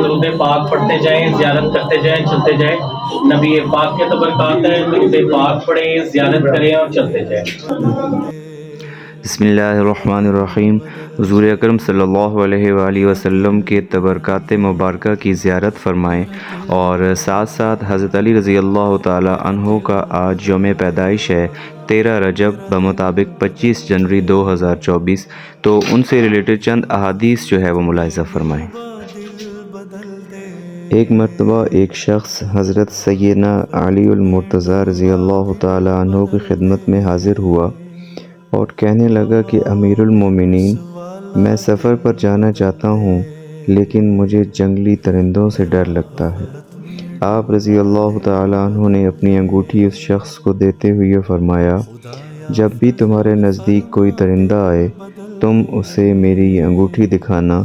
درود پاک پڑھتے جائیں، زیارت کرتے جائیں، چلتے جائیں۔ نبی پاک کے تو برکات ہے، درود پاک پڑھیں، زیارت کریں اور چلتے جائیں۔ بسم اللہ الرحمن الرحیم۔ حضور اکرم صلی اللہ علیہ وآلہ وسلم کے تبرکات مبارکہ کی زیارت فرمائیں، اور ساتھ ساتھ حضرت علی رضی اللہ تعالی عنہ کا آج یوم پیدائش ہے 13 رجب بمطابق 25 جنوری 2024، تو ان سے ریلیٹڈ چند احادیث جو ہے وہ ملاحظہ فرمائیں۔ ایک مرتبہ ایک شخص حضرت سیدنا علی المرتضیٰ رضی اللہ تعالی عنہ کی خدمت میں حاضر ہوا اور کہنے لگا کہ امیر المومنین، میں سفر پر جانا چاہتا ہوں، لیکن مجھے جنگلی درندوں سے ڈر لگتا ہے۔ آپ رضی اللہ تعالی عنہ نے اپنی انگوٹھی اس شخص کو دیتے ہوئے فرمایا، جب بھی تمہارے نزدیک کوئی درندہ آئے، تم اسے میری یہ انگوٹھی دکھانا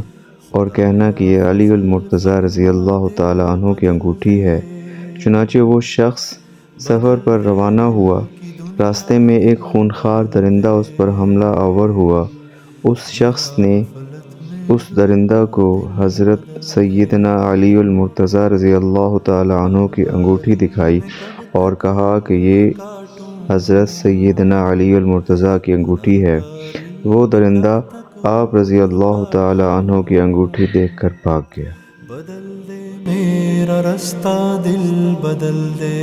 اور کہنا کہ یہ علی المرتضیٰ رضی اللہ تعالی عنہ کی انگوٹھی ہے۔ چنانچہ وہ شخص سفر پر روانہ ہوا۔ راستے میں ایک خونخوار درندہ اس پر حملہ آور ہوا۔ اس شخص نے اس درندہ کو حضرت سیدنا علی المرتضیٰ رضی اللہ تعالی عنہ کی انگوٹھی دکھائی اور کہا کہ یہ حضرت سیدنا علی المرتضیٰ کی انگوٹھی ہے۔ وہ درندہ آپ رضی اللہ تعالی عنہ کی انگوٹھی دیکھ کر بھاگ گیا۔ بدل دے میرا رستہ، دل بدل دے،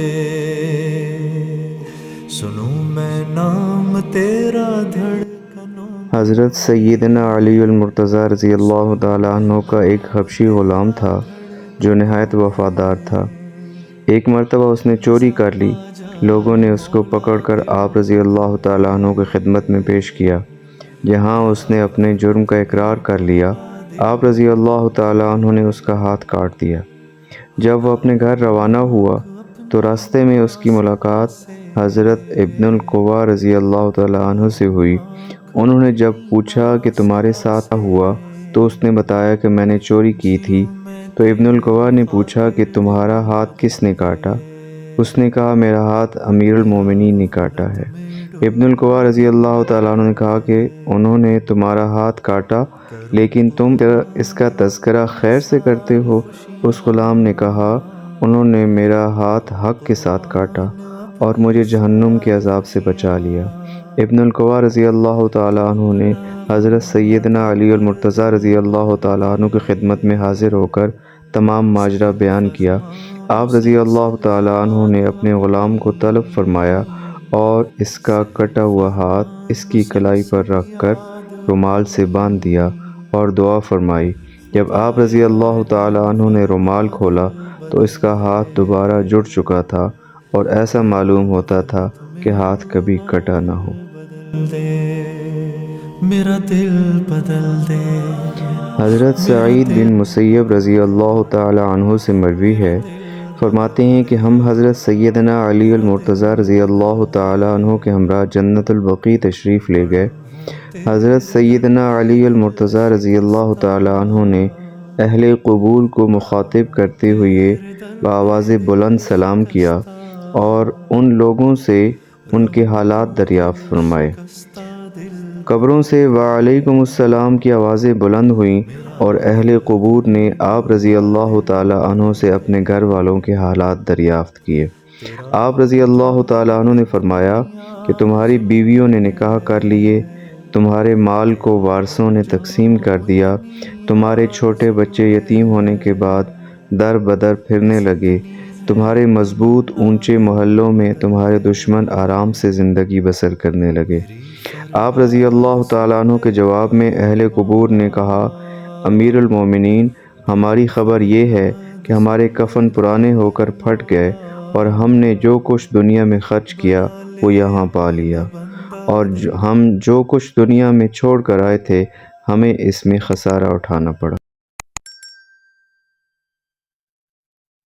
سنوں میں نام تیرا دھڑکنوں۔ حضرت سیدنا علی المرتضیٰ رضی اللہ تعالی عنہ کا ایک حبشی غلام تھا جو نہایت وفادار تھا۔ ایک مرتبہ اس نے چوری کر لی۔ لوگوں نے اس کو پکڑ کر آپ رضی اللہ تعالی عنہ کی خدمت میں پیش کیا، جہاں اس نے اپنے جرم کا اقرار کر لیا۔ آپ رضی اللہ تعالی عنہ نے اس کا ہاتھ کاٹ دیا۔ جب وہ اپنے گھر روانہ ہوا تو راستے میں اس کی ملاقات حضرت ابن القوا رضی اللہ تعالی عنہ سے ہوئی۔ انہوں نے جب پوچھا کہ تمہارے ساتھ کیا ہوا تو اس نے بتایا کہ میں نے چوری کی تھی۔ تو ابن القوا نے پوچھا کہ تمہارا ہاتھ کس نے کاٹا؟ اس نے کہا میرا ہاتھ امیر المومنین نے کاٹا ہے۔ ابن القوا رضی اللہ تعالیٰ عنہ نے کہا کہ انہوں نے تمہارا ہاتھ کاٹا، لیکن تم اس کا تذکرہ خیر سے کرتے ہو؟ اس غلام نے کہا انہوں نے میرا ہاتھ حق کے ساتھ کاٹا اور مجھے جہنم کے عذاب سے بچا لیا۔ ابن القوا رضی اللہ تعالیٰ عنہ نے حضرت سیدنا علی المرتضیٰ رضی اللہ تعالیٰ عنہ کی خدمت میں حاضر ہو کر تمام ماجرا بیان کیا۔ آپ رضی اللہ تعالیٰ عنہ نے اپنے غلام کو طلب فرمایا اور اس کا کٹا ہوا ہاتھ اس کی کلائی پر رکھ کر رومال سے باندھ دیا اور دعا فرمائی۔ جب آپ رضی اللہ تعالیٰ عنہ نے رومال کھولا تو اس کا ہاتھ دوبارہ جڑ چکا تھا اور ایسا معلوم ہوتا تھا کہ ہاتھ کبھی کٹا نہ ہو۔ میرا دل بدل دے۔ حضرت سعید بن مسیب رضی اللہ تعالی عنہ سے مروی ہے، فرماتے ہیں کہ ہم حضرت سیدنا علی المرتضیٰ رضی اللہ تعالی عنہ کے ہمراہ جنت البقیع تشریف لے گئے۔ حضرت سیدنا علی المرتضیٰ رضی اللہ تعالی عنہ نے اہل قبور کو مخاطب کرتے ہوئے بآواز بلند سلام کیا اور ان لوگوں سے ان کے حالات دریافت فرمائے۔ قبروں سے وعلیکم السلام کی آوازیں بلند ہوئیں اور اہل قبور نے آپ رضی اللہ تعالی عنہ سے اپنے گھر والوں کے حالات دریافت کیے۔ آپ رضی اللہ تعالی عنہ نے فرمایا کہ تمہاری بیویوں نے نکاح کر لیے، تمہارے مال کو وارثوں نے تقسیم کر دیا، تمہارے چھوٹے بچے یتیم ہونے کے بعد در بدر پھرنے لگے، تمہارے مضبوط اونچے محلوں میں تمہارے دشمن آرام سے زندگی بسر کرنے لگے۔ آپ رضی اللہ تعالیٰ عنہ کے جواب میں اہل قبور نے کہا امیر المومنین، ہماری خبر یہ ہے کہ ہمارے کفن پرانے ہو کر پھٹ گئے اور ہم نے جو کچھ دنیا میں خرچ کیا وہ یہاں پا لیا، اور ہم جو کچھ دنیا میں چھوڑ کر آئے تھے ہمیں اس میں خسارہ اٹھانا پڑا۔